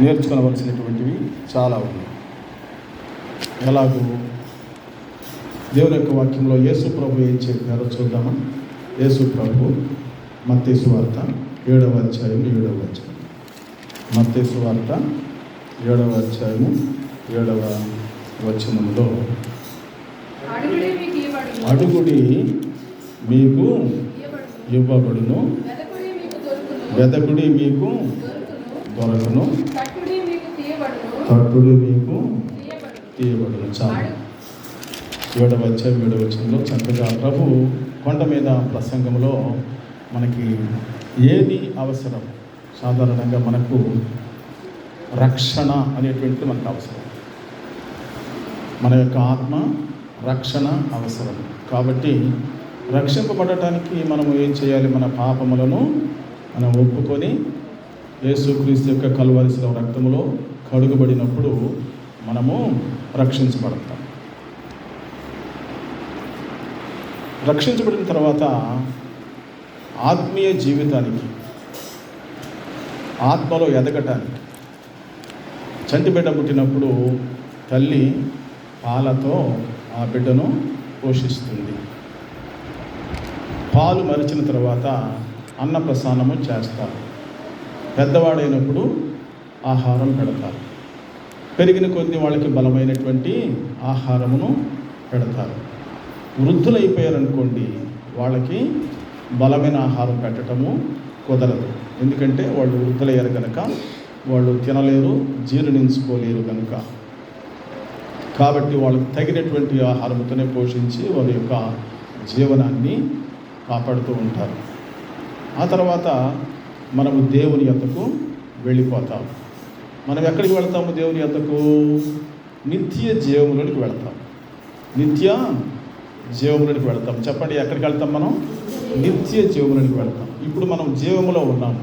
నేర్చుకోవలసినటువంటివి చాలా ఉన్నాయి. ఎలాగూ దేవుని యొక్క వాక్యంలో యేసు ప్రభు ఏం చెప్పారో చూద్దామా. యేసు ప్రభు మత్తయి సువార్త 7వ అధ్యాయం 7వ వచనం. మత్తయి సువార్త 7వ అధ్యాయము 7వ వచనంలో, అడుగుడి మీకు ఇవ్వబడును, వెదకుడి మీకు దొరకను, తట్టుడి మీకు తీయబడును. చాలు. 7వ అధ్యాయం 7వ వచనంలో చక్కగా ప్రభు కొండ మీద ప్రసంగంలో మనకి ఏది అవసరం, సాధారణంగా మనకు రక్షణ అనేటువంటిది మనకు అవసరం. మన యొక్క ఆత్మ రక్షణ అవసరం. కాబట్టి రక్షింపబడటానికి మనము ఏం చేయాలి? మన పాపములను మనం ఒప్పుకొని యేసుక్రీస్తు యొక్క కలువరి శిలువ రక్తములో కడుగబడినప్పుడు మనము రక్షించబడతాం. రక్షించబడిన తర్వాత ఆత్మీయ జీవితానికి, ఆత్మలో ఎదగటానికి, చంటి బిడ్డ పుట్టినప్పుడు తల్లి పాలతో ఆ బిడ్డను పోషిస్తుంది. పాలు మరిచిన తర్వాత అన్నప్రసానము చేస్తారు. పెద్దవాడైనప్పుడు ఆహారం పెడతారు. పెరిగిన కొద్ది వాళ్ళకి బలమైనటువంటి ఆహారమును పెడతారు. వృద్ధులైపోయారనుకోండి, వాళ్ళకి బలమైన ఆహారం పెట్టడము కుదరదు. ఎందుకంటే వాళ్ళు వృద్ధులయ్యారు కనుక వాళ్ళు తినలేరు, జీర్ణించుకోలేరు కనుక. కాబట్టి వాళ్ళకి తగినటువంటి ఆహారంతోనే పోషించి వాళ్ళ యొక్క జీవనాన్ని కాపాడుతూ ఉంటారు. ఆ తర్వాత మనము దేవుని యొద్దకు వెళ్ళిపోతాం. మనం ఎక్కడికి వెళ్తాము? దేవుని యొద్దకు నిత్య జీవములోనికి వెళ్తాం. నిత్య జీవములోనికి వెళ్తాం. చెప్పండి, ఎక్కడికి వెళ్తాం? మనం నిత్య జీవములోనికి వెళ్తాం. ఇప్పుడు మనం జీవములో ఉన్నాము.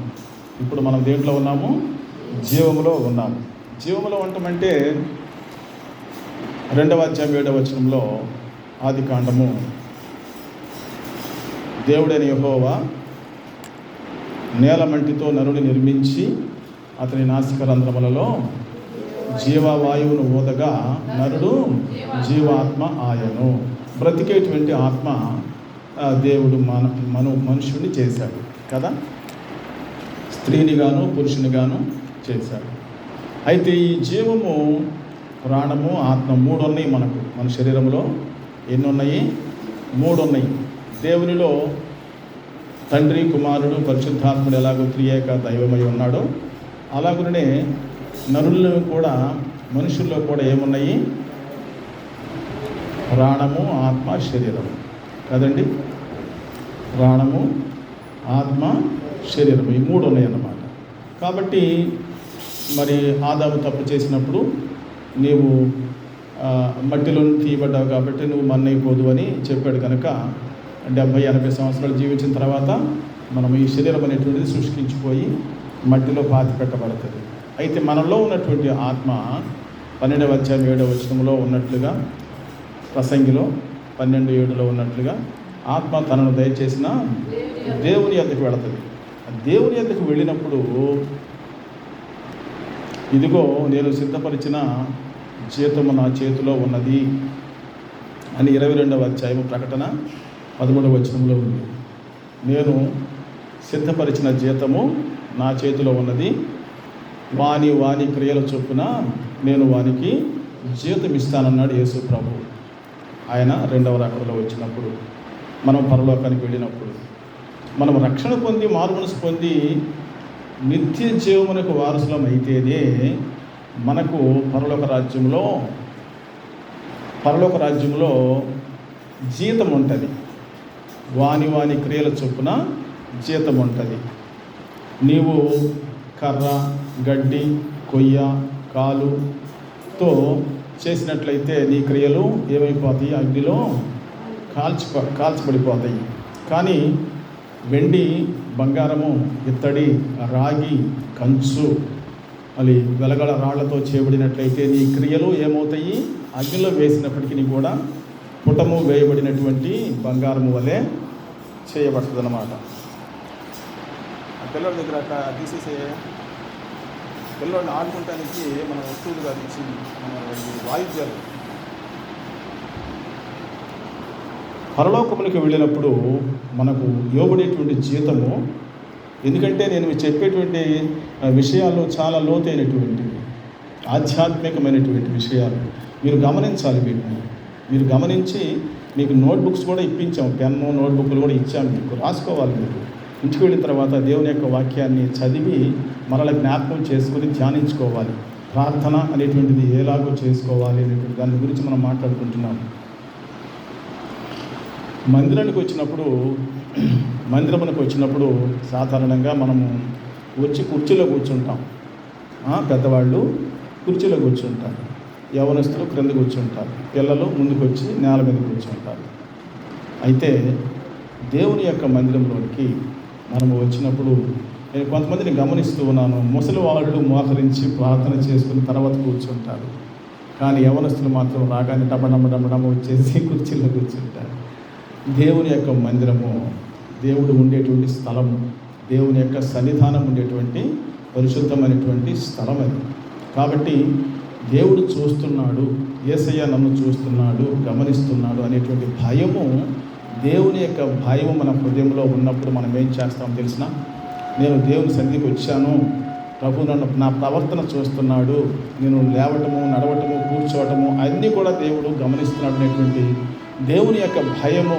ఇప్పుడు మనం దేంట్లో ఉన్నాము? జీవములో ఉన్నాము. జీవములో ఉండటమంటే 2వ అధ్యాయం 7వ వచనంలో ఆది కాండము, దేవుడైన యెహోవా నేలమంటితో నరుని నిర్మించి అతని నాసిక రంధ్రములలో జీవవాయువును ఊదగా నరుడు జీవాత్మ ఆయను. బ్రతికేటువంటి ఆత్మ దేవుడు మనుషుడిని చేశాడు కదా, స్త్రీనిగాను పురుషునిగాను చేశాడు. అయితే ఈ జీవము, ప్రాణము, ఆత్మ 3 ఉన్నాయి మనకు. మన శరీరంలో ఎన్ని ఉన్నాయి? 3 ఉన్నాయి. దేవునిలో తండ్రి, కుమారుడు, పరిశుద్ధాత్ముడు ఎలాగో త్రియేక దైవమై ఉన్నాడో అలాగనే నరుల్లో కూడా, మనుషుల్లో కూడా ఏమున్నాయి? ప్రాణము, ఆత్మ, శరీరము కదండి. ప్రాణము, ఆత్మ, శరీరము, ఈ 3 ఉన్నాయి అన్నమాట. కాబట్టి మరి ఆదాము తప్పు చేసినప్పుడు నీవు మట్టిలో తీయబడ్డావు కాబట్టి నువ్వు మన్నైపోదు అని చెప్పాడు కనుక 70-80 సంవత్సరాలు జీవించిన తర్వాత మనం ఈ శరీరం అనేటువంటిది శుష్కించిపోయి మట్టిలో పాతి పెట్టబడుతుంది. అయితే మనలో ఉన్నటువంటి ఆత్మ 12వ అధ్యాయం 7వ వచనంలో ఉన్నట్లుగా, ప్రసంగిలో 12:7లో ఉన్నట్లుగా ఆత్మ తనను దయచేసిన దేవుని యొద్దకు వెళుతుంది. దేవుని యొద్దకు వెళ్ళినప్పుడు ఇదిగో నేను సిద్ధపరిచిన జీతము నా చేతిలో ఉన్నది అని 22వ అధ్యాయము ప్రకటన 13వ వచనంలో ఉంది. నేను సిద్ధపరిచిన జీతము నా చేతిలో ఉన్నది, వాని క్రియల చొప్పున నేను వానికి జీతం ఇస్తానన్నాడు యేసు ప్రభు. ఆయన 2వ రాకడలో వచ్చినప్పుడు, మనం పరలోకానికి వెళ్ళినప్పుడు, మనం రక్షణ పొంది, మారుమనసు పొంది నిత్య జీవమునకు వారసులం అయితేనే మనకు పరలోక రాజ్యంలో జీతం ఉంటుంది. వాని క్రియల చొప్పున జీతం ఉంటుంది. నీవు కర్ర, గడ్డి, కొయ్య, కాలుతో చేసినట్లయితే నీ క్రియలు ఏమైపోతాయి? అగ్నిలో కాల్చబడిపోతాయి. కానీ వెండి, బంగారము, ఇత్తడి, రాగి, కంచు, మళ్ళీ వెలగల రాళ్లతో చేయబడినట్లయితే నీ క్రియలు ఏమవుతాయి? అగ్నిలో వేసినప్పటికీ కూడా పుటము వేయబడినటువంటి బంగారము వలె చేయబడుతుంది అన్నమాట. పిల్లల దగ్గర తీసేసే పిల్లల్ని ఆడుకోవటానికి మన వస్తువులుగా ఇచ్చి మన వాయిద్యాలు. పరలోకమునికి వెళ్ళినప్పుడు మనకు ఇవ్వబడేటువంటి జీతము, ఎందుకంటే నేను మీకు చెప్పేటువంటి విషయాల్లో చాలా లోతైనటువంటివి, ఆధ్యాత్మికమైనటువంటి విషయాలు. మీరు గమనించాలి. వీటిని మీరు గమనించి, మీకు నోట్బుక్స్ కూడా ఇప్పించాము, పెన్ను నోట్బుక్లు కూడా ఇచ్చాము. మీకు రాసుకోవాలి. మీరు ఇంటికి వెళ్ళిన తర్వాత దేవుని యొక్క వాక్యాన్ని చదివి మనల్ని జ్ఞాపకం చేసుకొని ధ్యానించుకోవాలి. ప్రార్థన అనేటువంటిది ఎలాగో చేసుకోవాలి అనేటువంటి దాని గురించి మనం మాట్లాడుకుంటున్నాం. మందిరమునకు వచ్చినప్పుడు సాధారణంగా మనము వచ్చి కుర్చీలో కూర్చుంటాం. పెద్దవాళ్ళు కుర్చీలో కూర్చుంటారు, యవనస్తులు క్రింద కూర్చుంటారు, పిల్లలు ముందుకు వచ్చి నేల మీద కూర్చుంటారు. అయితే దేవుని యొక్క మందిరంలోనికి మనము వచ్చినప్పుడు నేను కొంతమందిని గమనిస్తూ ఉన్నాను. ముసలి వాళ్ళు మోకరించి ప్రార్థన చేసుకుని తర్వాత కూర్చుంటారు. కానీ యవనస్తులు మాత్రం రాగానే డబ్బడమ్మ వచ్చేసి కుర్చీలో కూర్చుంటారు. దేవుని యొక్క మందిరము, దేవుడు ఉండేటువంటి స్థలము, దేవుని యొక్క సన్నిధానం ఉండేటువంటి పరిశుద్ధమైనటువంటి స్థలం అది. కాబట్టి దేవుడు చూస్తున్నాడు, యేసయ్య నన్ను చూస్తున్నాడు, గమనిస్తున్నాడు అనేటువంటి భయము, దేవుని యొక్క భయము మన హృదయంలో ఉన్నప్పుడు మనం ఏం చేస్తామో తెలిసిన, నేను దేవుని సన్నిధికి వచ్చాను, ప్రభు నన్ను నా ప్రవర్తన చూస్తున్నాడు, నేను లేవటము, నడవటము, కూర్చోవటము అన్నీ కూడా దేవుడు గమనిస్తున్నాడు అనేటువంటి దేవుని యొక్క భయము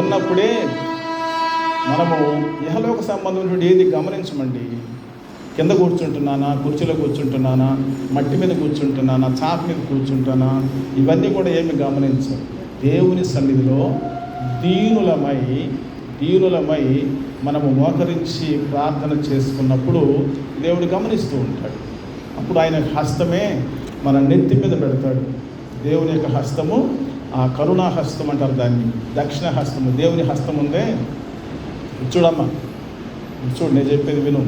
ఉన్నప్పుడే మనము ఇహలోక సంబంధమైనటువంటి ఏది గమనించమండి. కింద కూర్చుంటున్నానా, కుర్చీలో కూర్చుంటున్నానా, మట్టి మీద కూర్చుంటున్నానా, చాప మీద కూర్చుంటానా, ఇవన్నీ కూడా ఏమి గమనించం. దేవుని సన్నిధిలో దీనులమై మనము మోకరించి ప్రార్థన చేసుకున్నప్పుడు దేవుడు గమనిస్తూ ఉంటాడు. అప్పుడు ఆయన హస్తమే మన నెత్తి మీద పెడతాడు. దేవుని యొక్క హస్తము, ఆ కరుణా హస్తం అంటారు దాన్ని, దక్షిణ హస్తము. దేవుని హస్తం ఉందే, చూడమ్మా, చూడు, నేను చెప్పేది విను,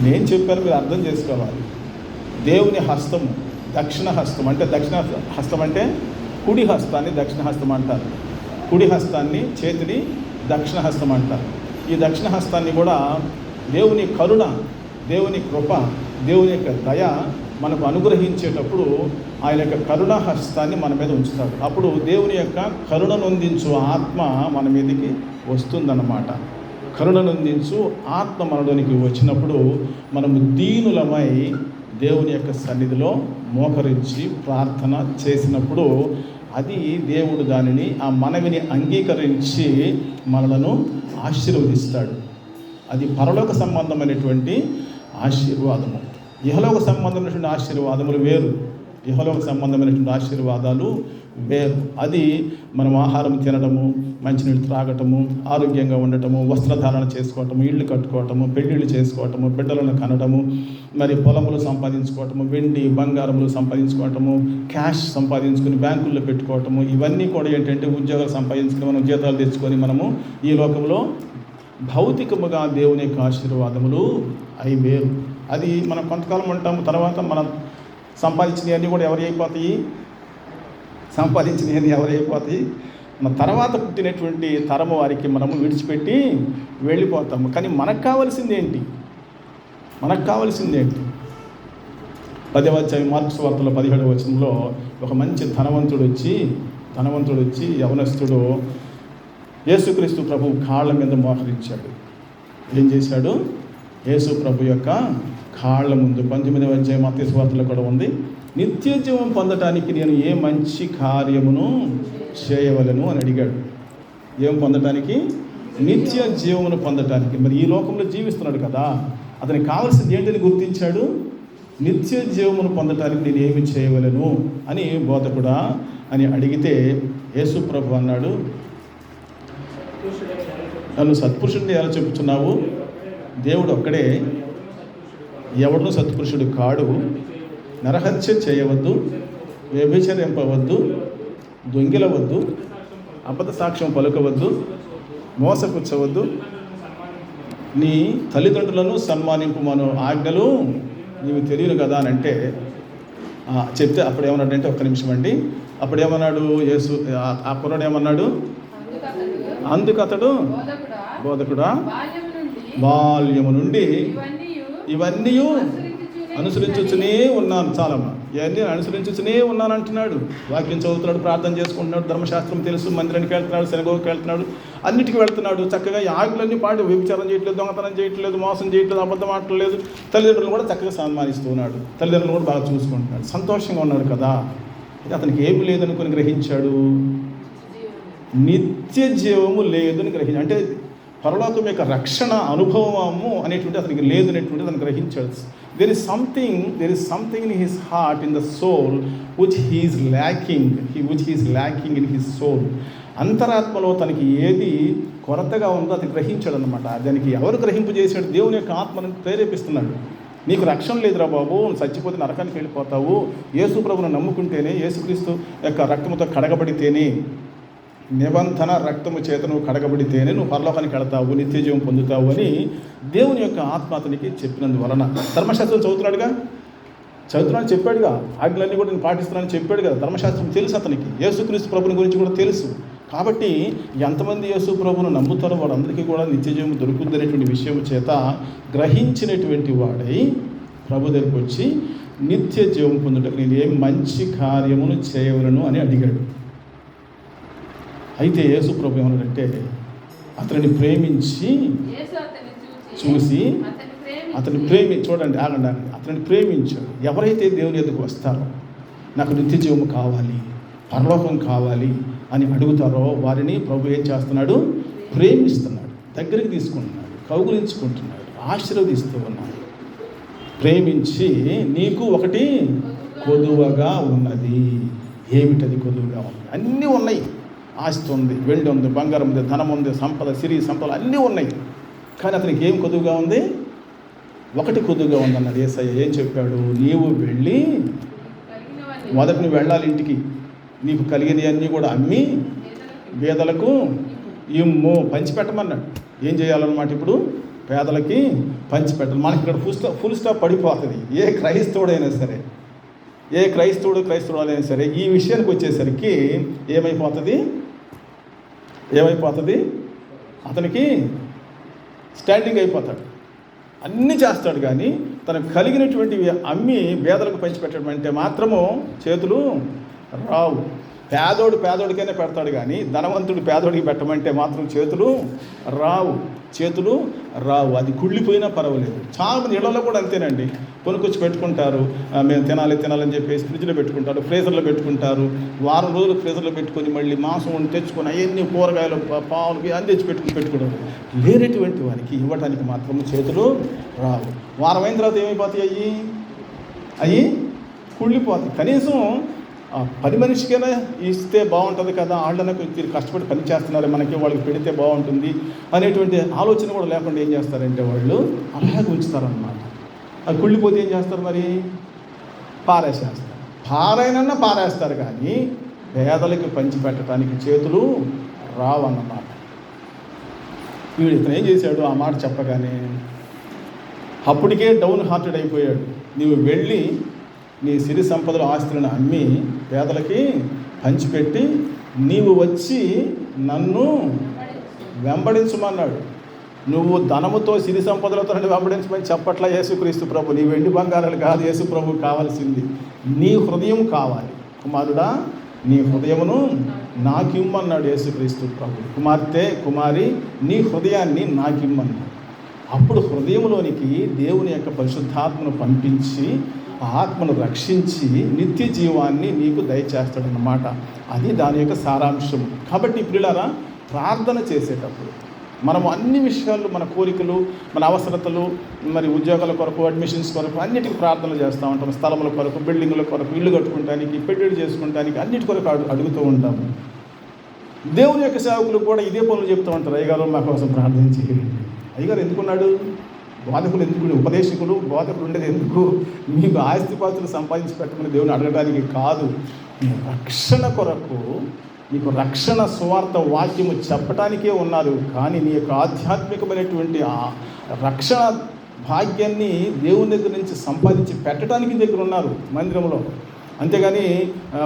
నేను చెప్పాను మీరు అర్థం చేసుకోవాలి. దేవుని హస్తము దక్షిణ హస్తం అంటే, దక్షిణ హస్తం అంటే కుడి హస్తాన్ని దక్షిణ హస్తం అంటారు, కుడి హస్తాన్ని చేతిని దక్షిణ హస్తం అంటారు. ఈ దక్షిణ హస్తాన్ని కూడా దేవుని కరుణ, దేవుని కృప, దేవుని యొక్క దయ మనకు అనుగ్రహించేటప్పుడు ఆయన యొక్క కరుణ హస్తాన్ని మన మీద ఉంచుతాడు. అప్పుడు దేవుని యొక్క కరుణనొందించు ఆత్మ మన మీదకి వస్తుందన్నమాట. కరుణనొందించు ఆత్మ మనలోనికి వచ్చినప్పుడు మనము దీనులమై దేవుని యొక్క సన్నిధిలో మోకరించి ప్రార్థన చేసినప్పుడు అది దేవుడు దానిని, ఆ మనవిని అంగీకరించి మనలను ఆశీర్వదిస్తాడు. అది పరలోక సంబంధమైనటువంటి ఆశీర్వాదము. ఇహలోక సంబంధమైనటువంటి ఆశీర్వాదములు వేరు, ఇహలోక సంబంధమైనటువంటి ఆశీర్వాదాలు వేరు. అది మనం ఆహారం తినడము, మంచినీళ్ళు త్రాగటము, ఆరోగ్యంగా ఉండటము, వస్త్రధారణ చేసుకోవటము, ఇళ్ళు కట్టుకోవటము, పెళ్ళిళ్ళు చేసుకోవటము, బిడ్డలను కనడము, మరి పొలములు సంపాదించుకోవటము, వెండి బంగారములు సంపాదించుకోవటము, క్యాష్ సంపాదించుకొని బ్యాంకుల్లో పెట్టుకోవటము, ఇవన్నీ కూడా ఏంటంటే ఉద్యోగాలు సంపాదించుకొని మనం జీతాలు తెచ్చుకొని మనము ఈ లోకంలో భౌతికముగా దేవుని యొక్క ఆశీర్వాదములు అవి వేరు. అది మనం కొంతకాలం ఉంటాము, తర్వాత మనం సంపాదించినవన్నీ కూడా ఎవరు అయిపోతాయి, మన తర్వాత పుట్టినటువంటి తరము వారికి మనము విడిచిపెట్టి వెళ్ళిపోతాము. కానీ మనకు కావాల్సింది ఏంటి? 10వ అధ్యాయం మార్కు సువార్తలో 17వ వచనంలో ఒక మంచి ధనవంతుడు వచ్చి యవనస్తుడు యేసుక్రీస్తు ప్రభు కాళ్ళ మీద మోకరించాడు. ఏం చేశాడు? యేసు ప్రభు యొక్క కాళ్ళ ముందు 18వ అధ్యాయం మత్తయి సువార్తలో కూడా ఉంది, నిత్య జీవం పొందటానికి నేను ఏ మంచి కార్యమును చేయవలను అని అడిగాడు. ఏం పొందటానికి? నిత్య జీవమును పొందటానికి. మరి ఈ లోకంలో జీవిస్తున్నాడు కదా, అతనికి కావాల్సింది ఏంటని గుర్తించాడు. నిత్య జీవమును పొందటానికి నేను ఏమి చేయవలను అని బోధకుడా అని అడిగితే యేసు ప్రభు అన్నాడు, నన్ను సత్పురుషుడిని ఎలా చెబుతున్నావు? దేవుడు ఒక్కడే, ఎవడూ సత్పురుషుడు కాడు. నరహత్య చేయవద్దు, వ్యభిచరింపవద్దు, దొంగిలవద్దు, అబద్ధ సాక్ష్యం పలుకవద్దు, మోసపుచ్చవద్దు, నీ తల్లిదండ్రులను సన్మానింపుమను ఆజ్ఞలు నీవు తెలియను కదా అని అంటే చెప్తే అప్పుడు ఏమన్నాడంటే, ఒక్క నిమిషం అండి, అప్పుడేమన్నాడు యేసు, ఆ కుర్రాడు ఏమన్నాడు? అందుకు అతడు, బోధకుడా, బాల్యము నుండి ఇవన్నీ అనుసరించునే ఉన్నాను. చాలమ్మా, ఇవన్నీ అనుసరించునే ఉన్నాను అంటున్నాడు. వాక్యం చదువుతున్నాడు, ప్రార్థన చేసుకుంటున్నాడు, ధర్మశాస్త్రం తెలుసు, మందిరానికి వెళ్తున్నాడు, సినగోగుకి వెళ్తున్నాడు, అన్నిటికీ వెళ్తున్నాడు. చక్కగా ఈ ఆజ్ఞలన్నీ పాటు వ్యభిచారం చేయట్లేదు, దొంగతనం చేయట్లేదు, మోసం చేయట్లేదు, అబద్ధం ఆడట్లేదు. తల్లిదండ్రులు కూడా చక్కగా సన్మానిస్తూ ఉన్నాడు, తల్లిదండ్రులు కూడా బాగా చూసుకుంటున్నాడు, సంతోషంగా ఉన్నాడు కదా. ఇది అతనికి ఏమి లేదనుకుని గ్రహించాడు, నిత్య జీవము లేదని గ్రహించాడు. అంటే పరలోకం యొక్క రక్షణ అనుభవము అనేటువంటి అతనికి లేదు అనేటువంటిది అతను గ్రహించాడు. there is something in his heart, in the soul, which he is lacking in his soul. అంతరాత్మలో తనకి ఏది కొరతగా ఉందో అతను గ్రహించాడు అనమాట. దానికి ఎవరు గ్రహింపు చేశాడు? దేవుని యొక్క ఆత్మను ప్రేరేపిస్తున్నాడు. నీకు రక్షణ లేదురా బాబు, చచ్చిపోతే నరకానికి వెళ్ళిపోతావు, యేసు ప్రభువును నమ్ముకుంటేనే, యేసుక్రీస్తు యొక్క రక్తముతో కడగబడితేనే, నిబంధన రక్తము చేత నువ్వు కడగబడితేనే నువ్వు పరలోకానికి వెళతావు, నిత్య జీవం పొందుతావు అని దేవుని యొక్క ఆత్మ అతనికి చెప్పినందువలన, ధర్మశాస్త్రం చదువుతున్నాను చెప్పాడుగా, ఆజ్ఞలన్నీ కూడా నేను పాటిస్తున్నానని చెప్పాడు కదా. ధర్మశాస్త్రం తెలుసు అతనికి, యేసుక్రీస్తు ప్రభుని గురించి కూడా తెలుసు. కాబట్టి ఎంతమంది యేసు ప్రభువును నమ్ముతారో వారందరికీ కూడా నిత్యజీవం దొరుకుద్ది అనేటువంటి విషయం చేత గ్రహించినటువంటి వాడై ప్రభు దగ్గరికి వచ్చి నిత్య జీవం పొందుటకు నేను ఏం మంచి కార్యమును చేయవలను అని అడిగాడు. అయితే యేసు ప్రభు ఏమన్నాడంటే, అతనిని ప్రేమించి చూసి చూడండి, ఆగండి, అతనిని ప్రేమించాడు. ఎవరైతే దేవుని ఎదుగు వస్తారో, నాకు నిత్య జీవము కావాలి, పరలోకం కావాలి అని అడుగుతారో వారిని ప్రభు ఏం చేస్తున్నాడు? ప్రేమిస్తున్నాడు, దగ్గరికి తీసుకుంటున్నాడు, కౌగులించుకుంటున్నాడు, ఆశీర్వదిస్తూ ఉన్నాడు. ప్రేమించి నీకు ఒకటి కొదువగా ఉన్నది. ఏమిటది కొదువుగా ఉంది? అన్నీ ఉన్నాయి, ఆస్తి ఉంది, వెండి ఉంది, బంగారం ఉంది, ధనం ఉంది, సంపద, సిరి సంపదలు అన్నీ ఉన్నాయి. కానీ అతనికి ఏం కొదువుగా ఉంది? ఒకటి కొదువుగా ఉందన్నాడు యేసయ్య. ఏం చెప్పాడు? నీవు వెళ్ళి మొదటి నువ్వు వెళ్ళాలి ఇంటికి, నీకు కలిగినవి అన్నీ కూడా అమ్మి పేదలకు ఇమ్ము, పంచిపెట్టమన్నాడు. ఏం చేయాలన్నమాట? ఇప్పుడు పేదలకి పంచిపెట్టాలి. మనకి ఇక్కడ ఫుల్ స్టాప్ పడిపోతుంది. ఏ క్రైస్తవుడైనా సరే ఈ విషయానికి వచ్చేసరికి ఏమైపోతుంది? అతనికి స్టాండింగ్ అయిపోతాడు, అన్నీ చేస్తాడు. కానీ తనకు కలిగినటువంటివి అమ్మి పేదలకు పంచిపెట్టడం అంటే మాత్రము చేతులు రావు. పేదోడికైనా పెడతాడు, కానీ ధనవంతుడు పేదోడికి పెట్టమంటే మాత్రం చేతులు రావు. అది కుళ్ళిపోయినా పర్వాలేదు. చాలామంది ఇళ్లలో కూడా అంతేనండి, కొనుక్కొచ్చి పెట్టుకుంటారు, మేము తినాలని చెప్పేసి ఫ్రిడ్జ్లో పెట్టుకుంటారు, ఫ్రీజర్లో పెట్టుకుంటారు. వారం రోజులు ఫ్రీజర్లో పెట్టుకొని మళ్ళీ మాంసం తెచ్చుకొని అవన్నీ కూరగాయలు, పాలు అన్నీ తెచ్చి పెట్టుకోవడం. లేనటువంటి వారికి ఇవ్వడానికి మాత్రం చేతులు రావు. వారం అయిన తర్వాత ఏమైపోతాయి? అవి కుళ్ళిపోతాయి. కనీసం పని మనిషికైనా ఇస్తే బాగుంటుంది కదా, వాళ్ళని కొంచెం కష్టపడి పని చేస్తున్నారు, మనకి వాళ్ళకి పెడితే బాగుంటుంది అనేటువంటి ఆలోచన కూడా లేకుండా ఏం చేస్తారంటే వాళ్ళు అలాగే ఉంచుతారన్నమాట. అది కుళ్ళిపోతే ఏం చేస్తారు? మరి పారేస్తారు, కానీ పేదలకి పంచిపెట్టడానికి చేతులు రావన్నమాట. వీడు ఇతను ఏం చేశాడు? ఆ మాట చెప్పగానే అప్పటికే డౌన్ హార్టెడ్ అయిపోయాడు. నీవు వెళ్ళి నీ సిరి సంపదల ఆస్తులను అమ్మి పేదలకి పంచిపెట్టి నీవు వచ్చి నన్ను వెంబడించమన్నాడు. నువ్వు ధనముతో సిరి సంపదలతో వెంబడించమని చెప్పట్లా యేసుక్రీస్తు ప్రభు. నీ వెండి బంగారాలు కాదు యేసు ప్రభు కావాల్సింది, నీ హృదయం కావాలి. కుమారుడా, నీ హృదయమును నాకిమ్మన్నాడు యేసుక్రీస్తు ప్రభు. కుమారి నీ హృదయాన్ని నాకిమ్మన్నాడు. అప్పుడు హృదయంలోనికి దేవుని యొక్క పరిశుద్ధాత్మను పంపించి ఆత్మను రక్షించి నిత్య జీవాన్ని నీకు దయచేస్తాడన్నమాట. అది దాని యొక్క సారాంశం. కాబట్టి ప్రియులారా, ప్రార్థన చేసేటప్పుడు మనము అన్ని విషయాలు, మన కోరికలు, మన అవసరతలు, మరి ఉద్యోగాల కొరకు, అడ్మిషన్స్ కొరకు అన్నిటికీ ప్రార్థనలు చేస్తూ ఉంటాం. స్థలముల కొరకు, బిల్డింగుల కొరకు, ఇల్లు కట్టుకోవడానికి, పెట్టుబడి చేసుకుంటానికి అన్నిటి కొరకు అడుగుతూ ఉంటాము. దేవుని యొక్క సేవకులు కూడా ఇదే పనులు చెప్తూ ఉంటారు. అయ్యగారు మా కోసం ప్రార్థన చేయండి. అయ్యగారు ఎందుకున్నాడు? బోధకులు ఎందుకు, ఉపదేశకులు బోధకులు ఉండేది ఎందుకు? మీకు ఆస్తిపాస్తులు సంపాదించి పెట్టమని దేవుని అడగడానికి కాదు, మీ రక్షణ కొరకు, మీకు రక్షణ సువార్త వాక్యము చెప్పడానికే ఉన్నారు. కానీ నీ యొక్క ఆధ్యాత్మికమైనటువంటి ఆ రక్షణ భాగ్యాన్ని దేవుని దగ్గర నుంచి సంపాదించి పెట్టడానికి దగ్గర ఉన్నారు మందిరంలో. అంతేగాని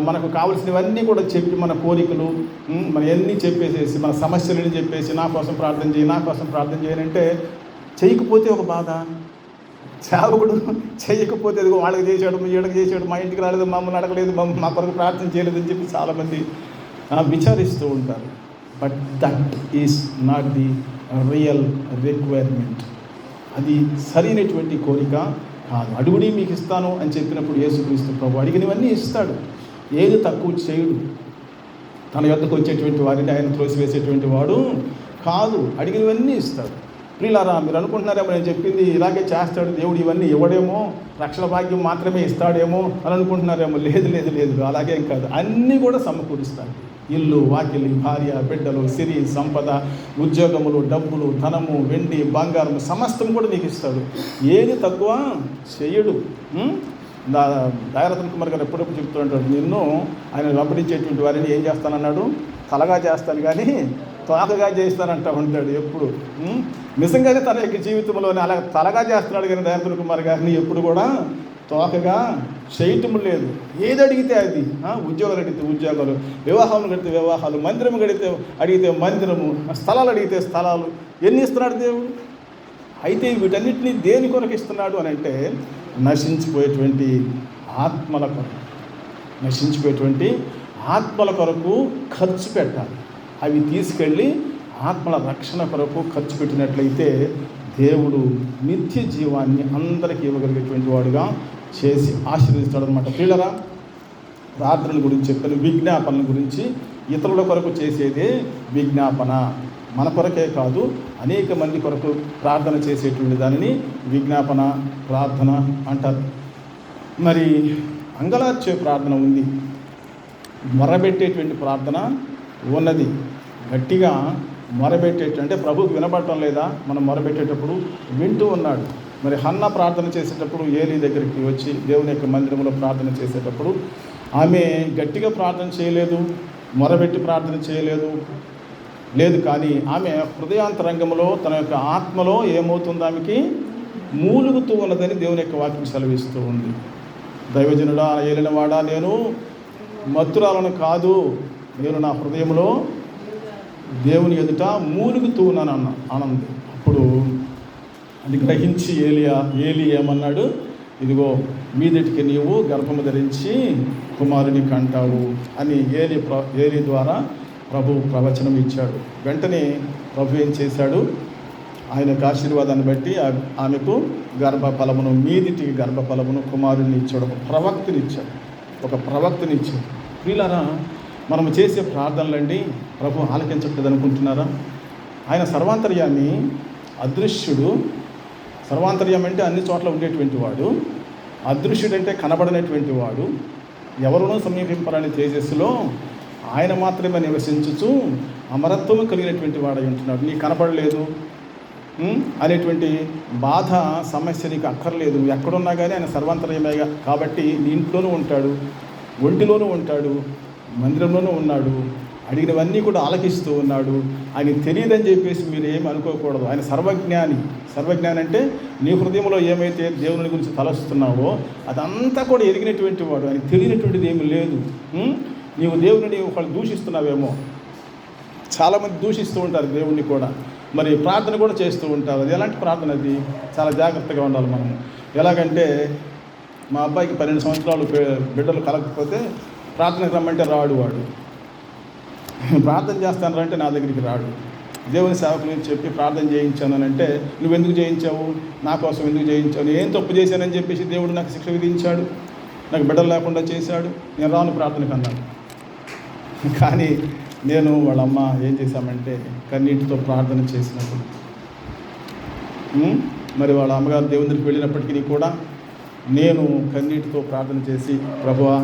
మనకు కావలసినవన్నీ కూడా చెప్పి, మన కోరికలు మన అన్నీ చెప్పేసేసి, మన సమస్యలని చెప్పేసి నా కోసం ప్రార్థన చేయాలంటే చేయకపోతే ఒక బాధ, సేవకుడు చేయకపోతే ఎదుగు వాళ్ళకి చేశాడు, వీళ్ళకి చేశాడు, మా ఇంటికి రాలేదు, మమ్మల్ని అడగలేదు, మా కొరకు ప్రార్థన చేయలేదని చెప్పి చాలామంది విచారిస్తూ ఉంటారు. But that is not the real requirement. అది సరైనటువంటి కోరిక కాదు. అడుగుడి మీకు ఇస్తాను అని చెప్పినప్పుడు యేసుక్రీస్తు ప్రభు అడిగినవన్నీ ఇస్తాడు, ఏది తక్కువ చేయడు. తన యొద్దకు వచ్చేటువంటి వారిని ఆయన త్రోసివేసేటువంటి వాడు కాదు, అడిగినవన్నీ ఇస్తాడు. ప్రియులారా, మీరు అనుకుంటున్నారేమో నేను చెప్పింది ఇలాగే చేస్తాడు దేవుడు, ఇవన్నీ ఇవ్వడేమో, రక్షణ భాగ్యం మాత్రమే ఇస్తాడేమో అని అనుకుంటున్నారేమో. లేదు లేదు లేదు, అలాగేం కాదు, అన్నీ కూడా సమకూరుస్తాడు. ఇల్లు, వాకిలి, భార్య, బిడ్డలు, సిరి, సంపద, ఉద్యోగములు, డబ్బులు, ధనము, వెండి, బంగారం సమస్తం కూడా నీకు ఇస్తాడు. ఏది తక్కువ చెయ్యడు. దయారత్న కుమార్ గారు ఎప్పుడెప్పుడు చెప్తూ ఉంటాడు, నిన్ను ఆయన వెంబడించేటువంటి వారిని ఏం చేస్తానన్నాడు, తలగా చేస్తాను కానీ తోకగా చేస్తానంటూ ఉంటాడు ఎప్పుడు. నిజంగానే తన యొక్క జీవితంలోనే అలా తలగా చేస్తున్నాడు కానీ దయారత్న కుమార్ గారిని ఎప్పుడు కూడా తోకగా చేయటం లేదు. ఏది అడిగితే అది, ఉద్యోగాలు అడిగితే ఉద్యోగాలు, వివాహం అడిగితే వివాహాలు, మందిరం అడిగితే మందిరము, స్థలాలు అడిగితే స్థలాలు. ఎన్ని ఇస్తున్నాడు దేవుడు? అయితే వీటన్నిటినీ దేని కొరకు ఇస్తున్నాడు అని అంటే నశించిపోయేటువంటి ఆత్మల కొరకు, నశించిపోయేటువంటి ఆత్మల కొరకు ఖర్చు పెట్టాలి. అవి తీసుకెళ్ళి ఆత్మల రక్షణ కొరకు ఖర్చు పెట్టినట్లయితే దేవుడు నిత్య జీవాన్ని అందరికీ ఇవ్వగలిగేటువంటి వాడుగా చేసి ఆశీర్వదిస్తాడు అనమాట. ప్రియులరా, ప్రార్థనల గురించి చెప్పాను, విజ్ఞాపనల గురించి. ఇతరుల కొరకు చేసేదే విజ్ఞాపన. మన కొరకే కాదు, అనేక మంది కొరకు ప్రార్థన చేసేటువంటి దానిని విజ్ఞాపన, ప్రార్థన అంటారు. మరి అంగలార్చే ప్రార్థన ఉంది, మొరబెట్టేటువంటి ప్రార్థన ఉన్నది. గట్టిగా మొరబెట్టేటంటే ప్రభువుకి వినపడటం లేదా? మనం మొరబెట్టేటప్పుడు వింటూ ఉన్నాడు. మరి హన్న ప్రార్థన చేసేటప్పుడు ఏలీ దగ్గరికి వచ్చి దేవుని యొక్క మందిరంలో ప్రార్థన చేసేటప్పుడు ఆమె గట్టిగా ప్రార్థన చేయలేదు, మొరబెట్టి ప్రార్థన చేయలేదు, లేదు. కానీ ఆమె హృదయాంతరంగంలో తన యొక్క ఆత్మలో ఏమవుతుంది, ఆమెకి మూలుగుతూ ఉన్నదని దేవుని యొక్క వాక్యం సెలవిస్తూ ఉంది. దైవజనుడా, ఏలినవాడా, నేను మత్తురాలను కాదు, నేను నా హృదయంలో దేవుని ఎదుట మూలుగుతూ ఉన్నాను అనంది. అప్పుడు అది గ్రహించి ఏలి ఏమన్నాడు, ఇదిగో మీదటికి నీవు గర్భము ధరించి కుమారుని కంటావు అని ఏలి ద్వారా ప్రభు ప్రవచనం ఇచ్చాడు. వెంటనే ప్రభు ఏం చేశాడు, ఆయన యొక్క ఆశీర్వాదాన్ని బట్టి ఆమెకు గర్భఫలమును, మీదిటికి గర్భఫలమును, కుమారుని ఇచ్చాడు. ఒక ప్రవక్తని ఇచ్చాడు. ప్రియులారా, మనము చేసే ప్రార్థనలండి ప్రభు ఆలకించట్లేదు అనుకుంటున్నారా? ఆయన సర్వాంతర్యామి, అదృశ్యుడు. సర్వాంతర్యం అంటే అన్ని చోట్ల ఉండేటువంటి వాడు. అదృశ్యుడు అంటే కనబడనటువంటి వాడు. ఎవరునూ సమీపింపరాని తేజస్సులో ఆయన మాత్రమే నివసించుచు అమరత్వము కలిగినటువంటి వాడై ఉంటున్నాడు. నీకు కనపడలేదు అనేటువంటి బాధ, సమస్య నీకు అక్కర్లేదు. ఎక్కడున్నా కానీ ఆయన సర్వాంతర్యమే కాబట్టి నీ ఇంట్లోనూ ఉంటాడు, ఒంటిలోనూ ఉంటాడు, మందిరంలోనూ ఉన్నాడు, అడిగినవన్నీ కూడా ఆలకిస్తూ ఉన్నాడు. ఆయన తెలియదని చెప్పేసి మీరు ఏమి అనుకోకూడదు. ఆయన సర్వజ్ఞాని. సర్వజ్ఞాని అంటే నీ హృదయంలో ఏమైతే దేవుని గురించి తలస్తున్నావో అదంతా కూడా ఎరిగినటువంటి వాడు. ఆయన తెలియనటువంటిది ఏమి లేదు. నీవు దేవుని ఒకళ్ళు దూషిస్తున్నావేమో, చాలామంది దూషిస్తూ ఉంటారు దేవుణ్ణి కూడా. మరి ప్రార్థన కూడా చేస్తూ ఉంటారు. అది ఎలాంటి ప్రార్థన? అది చాలా జాగ్రత్తగా ఉండాలి మనం. ఎలాగంటే, మా అబ్బాయికి 12 సంవత్సరాలు బిడ్డలు కలగకపోతే ప్రార్థనకు రమ్మంటే రాడు. వాడు ప్రార్థన చేస్తానంటే నా దగ్గరికి రాడు. దేవుని సేవకుని చెప్పి ప్రార్థన చేయించానంటే, నువ్వెందుకు చేయించావు, నా కోసం ఎందుకు చేయించావు, నేను ఏం తప్పు చేశానని చెప్పేసి దేవుడు నాకు శిక్ష విధించాడు, నాకు బిడ్డలు లేకుండా చేశాడు, నేను రాను ప్రార్థనకు అన్నాడు. కానీ నేను వాళ్ళ అమ్మ ఏం చేశామంటే కన్నీటితో ప్రార్థన చేసినప్పుడు, మరి వాళ్ళ అమ్మగారు దేవుని దగ్గరికి వెళ్ళినప్పటికీ కూడా నేను కన్నీటితో ప్రార్థన చేసి, ప్రభువా,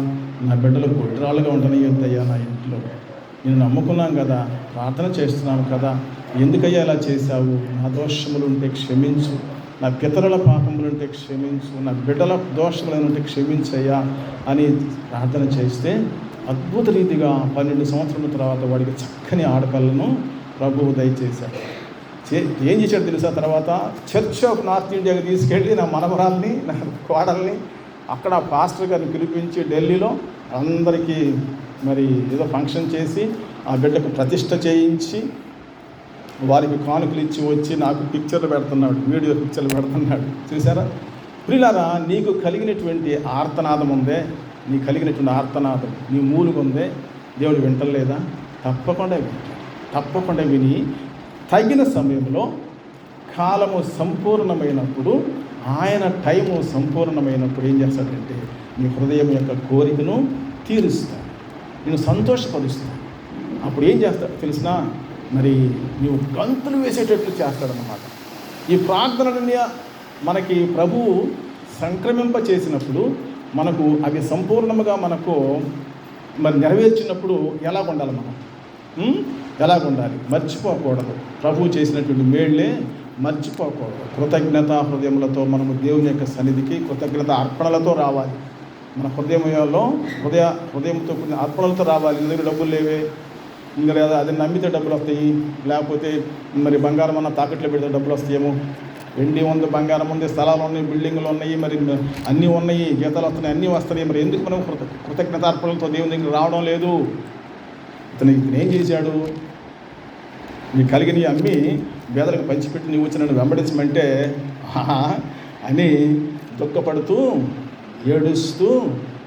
నా బిడ్డలు గొడ్రాలుగా ఉండనియ్యొద్దయ్యా, నా ఇంట్లో నేను నమ్ముకున్నాం కదా, ప్రార్థన చేస్తున్నాను కదా, ఎందుకయ్యా ఇలా చేశావు, నా దోషములు ఉంటే క్షమించు, నా పితరుల పాపములుంటే క్షమించు, నా బిడ్డల దోషములనుంటే క్షమించయ్యా అని ప్రార్థన చేస్తే అద్భుత రీతిగా 12 సంవత్సరాల తర్వాత వాడికి చక్కని ఆడపిల్లను ప్రభువు దయచేశాడు. ఏం చేశాడు తెలుసా? తర్వాత చర్చ్ ఆఫ్ నార్త్ ఇండియాకి తీసుకెళ్ళి నా మనవరాల్ని, నా కోడల్ని అక్కడ పాస్టర్ గారిని పిలిపించి ఢిల్లీలో అందరికీ మరి ఏదో ఫంక్షన్ చేసి ఆ బిడ్డకు ప్రతిష్ట చేయించి వారికి కానుకలు ఇచ్చి వచ్చి నాకు పిక్చర్లు పెడుతున్నాడు, వీడియో పిక్చర్లు పెడుతున్నాడు. చూసారా? ప్రియులారా, నీకు కలిగినటువంటి ఆర్తనాదం ఉందే, నీ కలిగినటువంటి ఆర్తనాదం నీ మూలుగు ఉందే, దేవుడు వింటలేదా? తప్పకుండా విని తగిన సమయంలో కాలము సంపూర్ణమైనప్పుడు, ఆయన టైము సంపూర్ణమైనప్పుడు ఏం చేస్తాడంటే నీ హృదయం యొక్క కోరికను తీరుస్తాడు, నేను సంతోషపరుస్తాను. అప్పుడు ఏం చేస్తాడు తెలిసినా, మరి నీవు గంతులు వేసేటట్లు చేస్తాడన్నమాట. ఈ ప్రార్థనని మనకి ప్రభువు సంక్రమింప చేసినప్పుడు మనకు అవి సంపూర్ణముగా మనకు మరి నెరవేర్చినప్పుడు ఎలాగ ఉండాలి? ఎలాగ ఉండాలి? మర్చిపోకూడదు. ప్రభువు చేసినటువంటి మేళ్ళే మర్చిపోకూడదు. కృతజ్ఞత హృదయములతో మనము దేవుని యొక్క సన్నిధికి కృతజ్ఞత అర్పణలతో రావాలి. మన హృదయంతో కొన్ని అర్పణలతో రావాలి. నీ దగ్గర డబ్బులు లేవే, ఇంకా లేదా అది నమ్మితే డబ్బులు వస్తాయి, లేకపోతే మరి బంగారం అన్న తాకట్లో పెడితే డబ్బులు వస్తాయేమో. వెండి ఉంది, బంగారం ఉంది, స్థలాలు ఉన్నాయి, బిల్డింగ్లు ఉన్నాయి, మరి అన్నీ ఉన్నాయి, జీతాలు వస్తున్నాయి, అన్నీ వస్తున్నాయి. మరి ఎందుకు మనం కృతజ్ఞత అర్పణలతో దేవుని దగ్గర రావడం లేదు? ఇతను ఏం చేశాడు? నీ కలిగి నీ అమ్మి పేదలకు పంచిపెట్టి నీవు వచ్చి నన్ను వెంబడించమంటే అని దుఃఖపడుతూ ఏడుస్తూ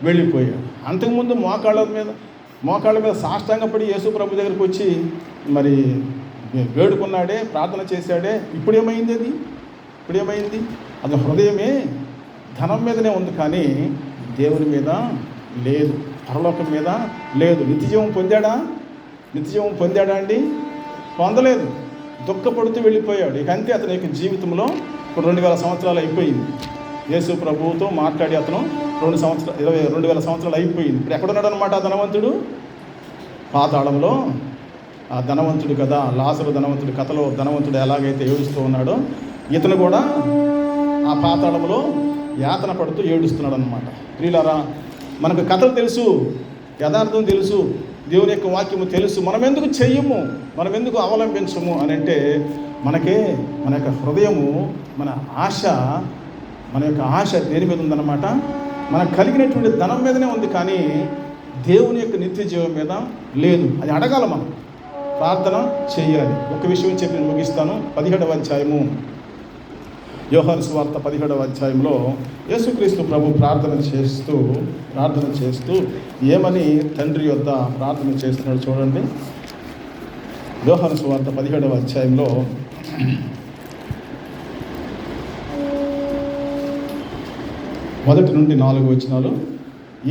వెళ్ళిపోయాడు. అంతకుముందు మోకాళ్ళ మీద సాష్టాంగపడి యేసు ప్రభు దగ్గరికి వచ్చి మరి వేడుకున్నాడే, ప్రార్థన చేశాడే. ఇప్పుడేమైంది? అతని హృదయమే ధనం మీదనే ఉంది, కానీ దేవుని మీద లేదు, పరలోకం మీద లేదు. నిత్యజీవం పొందాడా అండి? పొందలేదు. దుఃఖపడుతూ వెళ్ళిపోయాడు. ఇక అంతే. అతని యొక్క జీవితంలో ఇప్పుడు 2000 సంవత్సరాలు అయిపోయింది. యేసు ప్రభువుతో మాట్లాడి అతను 2000 సంవత్సరాలు అయిపోయింది. ఇప్పుడు ఎక్కడున్నాడు అనమాట ఆ ధనవంతుడు? పాతాళంలో. ఆ ధనవంతుడు కదా, లాజరు ధనవంతుడి కథలో ధనవంతుడు ఎలాగైతే ఏడుస్తూ ఉన్నాడో, ఇతను కూడా ఆ పాతాళంలో యాతన పడుతూ ఏడుస్తున్నాడు అనమాట. ప్రియులారా, మనకు కథలు తెలుసు, యథార్థం తెలుసు, దేవుని యొక్క వాక్యము తెలుసు. మనం ఎందుకు చెయ్యము, మనం ఎందుకు అవలంబించము అని అంటే మన యొక్క హృదయము, మన యొక్క ఆశ దేని మీద ఉందన్నమాట? మనకు కలిగినటువంటి ధనం మీదనే ఉంది, కానీ దేవుని యొక్క నిత్య జీవం మీద లేదు. అది అడగాల, మనం ప్రార్థన చేయాలి. ఒక విషయం చెప్పి నేను ముగిస్తాను. 17వ అధ్యాయము, యోహాను సువార్త 17వ అధ్యాయంలో యేసుక్రీస్తు ప్రభు ప్రార్థన చేస్తూ ఏమని తండ్రి యొద్ద ప్రార్థన చేస్తున్నాడు చూడండి. యోహాను సువార్త 17వ అధ్యాయంలో 1 నుండి 4 వచనాలు.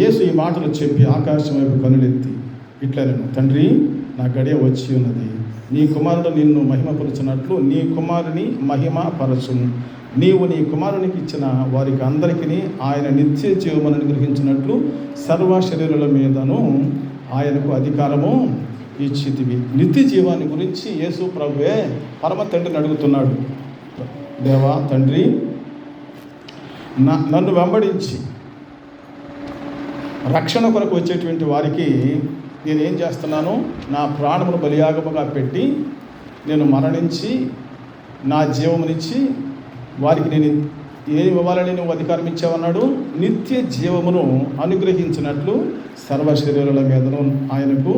యేసు ఈ మాటలు చెప్పి ఆకాశం వైపు కనులెత్తి ఇట్లనెను, తండ్రి, నా గడియ వచ్చి ఉన్నది. నీ కుమారుడు నిన్ను మహిమపరచునట్లు నీ కుమారుని మహిమపరచును. నీవు నీ కుమారునికి ఇచ్చిన వారికి అందరికీ ఆయన నిత్య జీవమును అనుగ్రహించినట్లు సర్వ శరీరుల మీదను ఆయనకు అధికారము ఇచ్చితివి. నిత్య జీవాన్ని గురించి యేసు ప్రభువే పరమ తండ్రిని అడుగుతున్నాడు. దేవా తండ్రి, నన్ను వెంబడించి రక్షణ కొరకు వచ్చేటువంటి వారికి నేనేం చేస్తున్నాను? నా ప్రాణమును బలియాగముగా పెట్టి నేను మరణించి నా జీవమునిచ్చి వారికి నేను ఏమి ఇవ్వాలని నువ్వు అధికారం ఇచ్చావన్నాడు? నిత్య జీవమును అనుగ్రహించినట్లు సర్వ శరీరుల మీదను ఆయనకు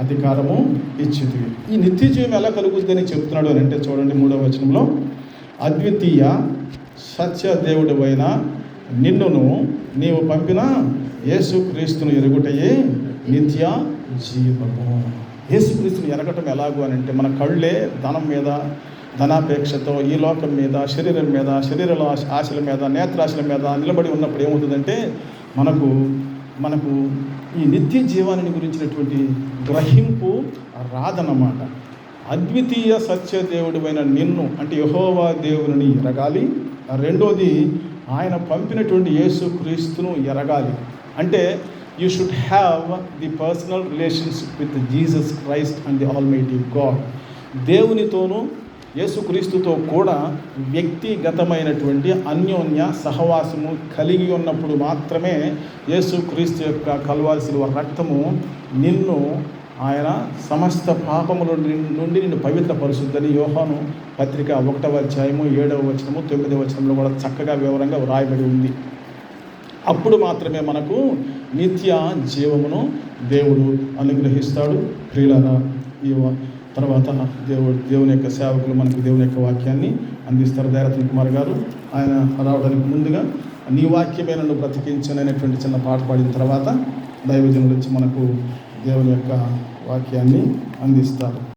అధికారము ఇచ్చింది. ఈ నిత్య జీవం ఎలా కలుగుతుందని చెప్తున్నాడు అని అంటే చూడండి 3వ వచనంలో, అద్వితీయ సత్య దేవుడైన నిన్నును నీవు పంపిన యేసుక్రీస్తును ఎరుగుటయే నిత్య జీవము. యేసుక్రీస్తుని ఎరగటం ఎలాగూ అని అంటే మన కళ్ళే ధనం మీద, ధనాపేక్షతో ఈ లోకం మీద, శరీరం మీద, శరీరాల ఆశల మీద, నేత్రాశల మీద నిలబడి ఉన్నప్పుడు ఏమవుతుందంటే మనకు ఈ నిత్య జీవాన్ని గురించినటువంటి గ్రహింపు రాదన్నమాట. అద్వితీయ సత్య దేవుడివైన నిన్ను అంటే యెహోవా దేవుని ఎరగాలి. రెండోది ఆయన పంపినటువంటి యేసుక్రీస్తును ఎరగాలి. అంటే you should have the personal relationship with Jesus Christ and the almighty God. దేవునితోనూ యేసుక్రీస్తుతో కూడా వ్యక్తిగతమైనటువంటి అన్యోన్య సహవాసము కలిగి ఉన్నప్పుడు మాత్రమే యేసుక్రీస్తు యొక్క కల్వారి శిలువ రక్తము నిన్ను ఆయన సమస్త పాపముల నుండి నిన్ను పవిత్రపరుస్తుందని యోహాను పత్రిక 1వ అధ్యాయము 7వ వచనము 9వ వచనంలో కూడా చక్కగా వివరంగా వ్రాయబడి ఉంది. అప్పుడు మాత్రమే మనకు నిత్య జీవమును దేవుడు అనుగ్రహిస్తాడు. ప్రియులారా, ఈ తర్వాత దేవుని యొక్క సేవకులు మనకు దేవుని యొక్క వాక్యాన్ని అందిస్తారు. దైరత్న కుమార్ గారు ఆయన రావడానికి ముందుగా నీ వాక్యమే నన్ను బ్రతికించను అనేటువంటి చిన్న పాట పాడిన తర్వాత దైవజనులు వచ్చి మనకు దేవుని యొక్క వాక్యాన్ని అందిస్తారు.